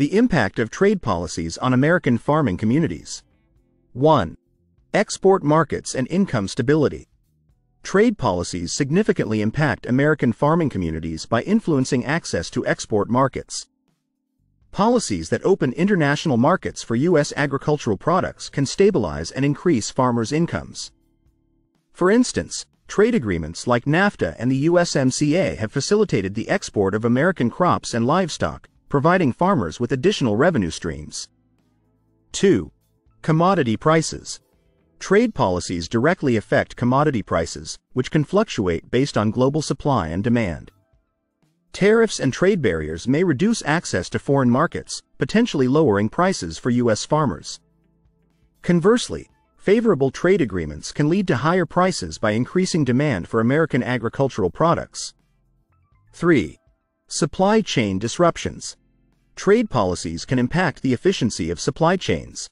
The impact of trade policies on American farming communities. 1. Export markets and income stability. Trade policies significantly impact American farming communities by influencing access to export markets. Policies that open international markets for U.S. agricultural products can stabilize and increase farmers' incomes. For instance, trade agreements like NAFTA and the USMCA have facilitated the export of American crops and livestock, providing farmers with additional revenue streams. 2. Commodity prices. Trade policies directly affect commodity prices, which can fluctuate based on global supply and demand. Tariffs and trade barriers may reduce access to foreign markets, potentially lowering prices for U.S. farmers. Conversely, favorable trade agreements can lead to higher prices by increasing demand for American agricultural products. 3. Supply chain disruptions. Trade policies can impact the efficiency of supply chains.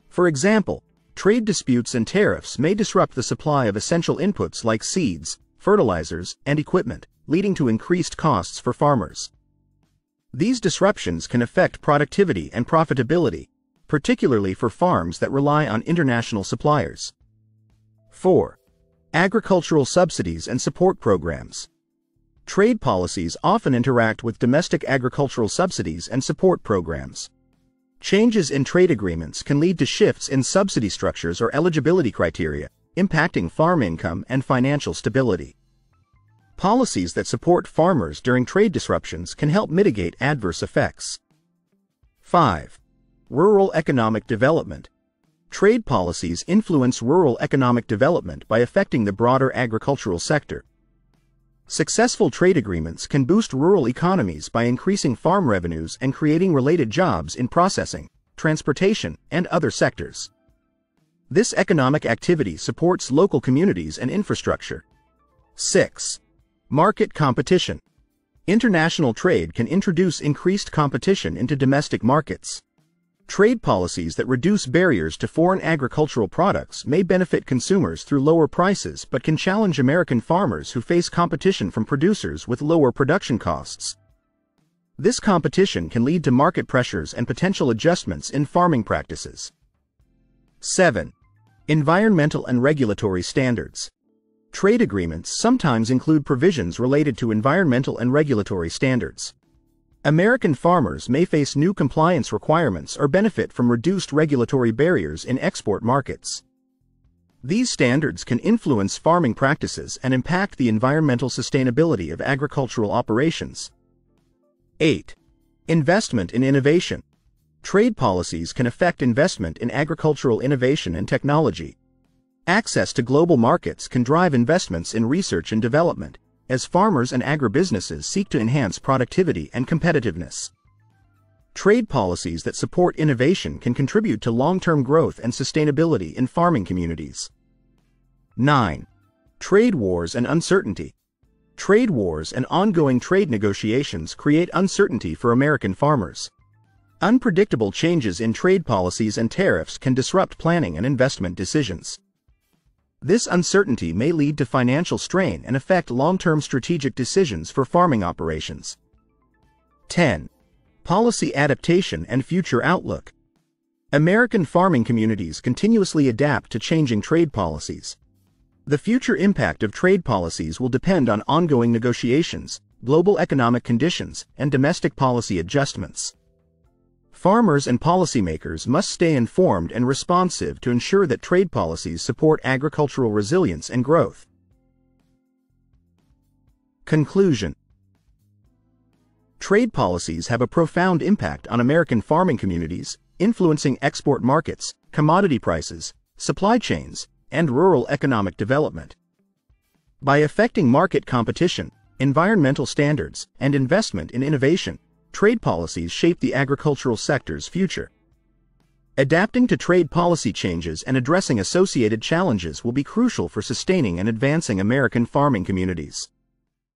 For example, trade disputes and tariffs may disrupt the supply of essential inputs like seeds, fertilizers, and equipment, leading to increased costs for farmers. These disruptions can affect productivity and profitability, particularly for farms that rely on international suppliers. 4. Agricultural subsidies and support programs. Trade policies often interact with domestic agricultural subsidies and support programs. Changes in trade agreements can lead to shifts in subsidy structures or eligibility criteria, impacting farm income and financial stability. Policies that support farmers during trade disruptions can help mitigate adverse effects. 5. Rural economic development. Trade policies influence rural economic development by affecting the broader agricultural sector. Successful trade agreements can boost rural economies by increasing farm revenues and creating related jobs in processing, transportation, and other sectors. This economic activity supports local communities and infrastructure. 6. Market competition. International trade can introduce increased competition into domestic markets. Trade policies that reduce barriers to foreign agricultural products may benefit consumers through lower prices but can challenge American farmers who face competition from producers with lower production costs. This competition can lead to market pressures and potential adjustments in farming practices. 7. Environmental and regulatory standards. Trade agreements sometimes include provisions related to environmental and regulatory standards. American farmers may face new compliance requirements or benefit from reduced regulatory barriers in export markets. These standards can influence farming practices and impact the environmental sustainability of agricultural operations. 8. Investment in innovation. Trade policies can affect investment in agricultural innovation and technology. Access to global markets can drive investments in research and development, as farmers and agribusinesses seek to enhance productivity and competitiveness. Trade policies that support innovation can contribute to long-term growth and sustainability in farming communities. 9. Trade wars and uncertainty. Trade wars and ongoing trade negotiations create uncertainty for American farmers. Unpredictable changes in trade policies and tariffs can disrupt planning and investment decisions. This uncertainty may lead to financial strain and affect long-term strategic decisions for farming operations. 10. Policy adaptation and future outlook. American farming communities continuously adapt to changing trade policies. The future impact of trade policies will depend on ongoing negotiations, global economic conditions, and domestic policy adjustments. Farmers and policymakers must stay informed and responsive to ensure that trade policies support agricultural resilience and growth. Conclusion. Trade policies have a profound impact on American farming communities, influencing export markets, commodity prices, supply chains, and rural economic development. By affecting market competition, environmental standards, and investment in innovation, trade policies shape the agricultural sector's future. Adapting to trade policy changes and addressing associated challenges will be crucial for sustaining and advancing American farming communities.